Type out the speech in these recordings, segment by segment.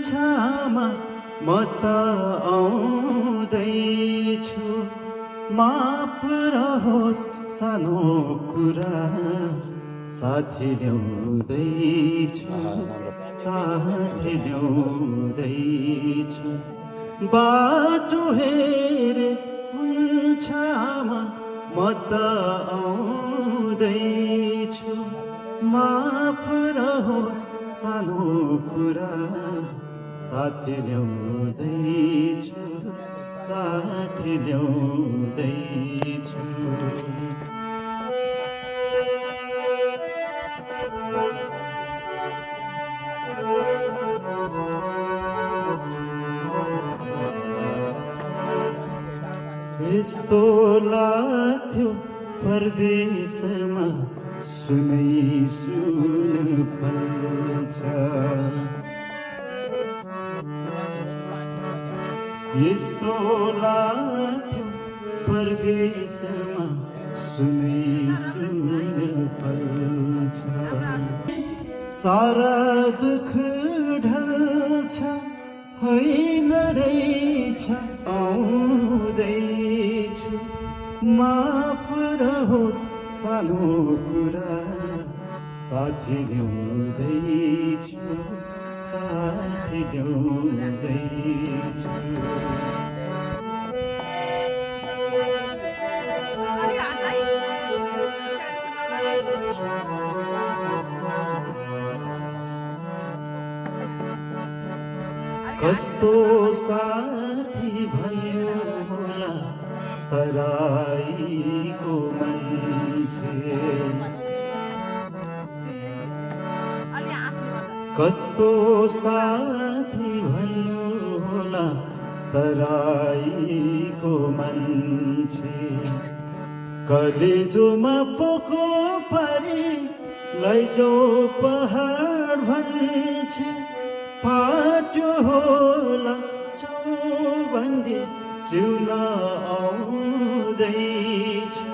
छामा म त आउँदैछु, माफ रहोस् सानो कुरा, साथी ल्याउँदैछु, साथी ल्याउँदैछु। बाटो हेरे हुन्छ आमा, म त आउँदैछु, माफ रहोस् सानो कुरा, साथी ल्याउँदैछु, साथी ल्याउँदैछु। यस्तो लाग्थ्यो परदेशमा सुनै सुन फल्छ, यस्तो लाग्थ्यो परदेशमा सुनै सुन फल्छ। सारा दुख ढल्छ होइन रहेछ, आउँदैछु, माफ रहोस् सानो कुरा, साथी ल्याउँदैछु, साथी ल्याउँदैछु। कस्तो साथी भन्नु होला हराएको मान्छे, कस्तो साथी भन्नु होला हराएको मान्छे। कलेजोमा पोको पारी लैजाऊ पहाड भन्छे, फाट्यो होला चौबन्दी सिउन आउँदैछु,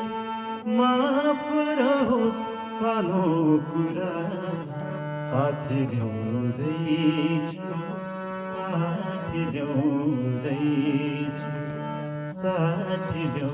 माफ रहोस् सानो कुरा, साथी ल्याउँदैछु, साथी ल्याउँदैछु, साथी ल्याउँदैछु।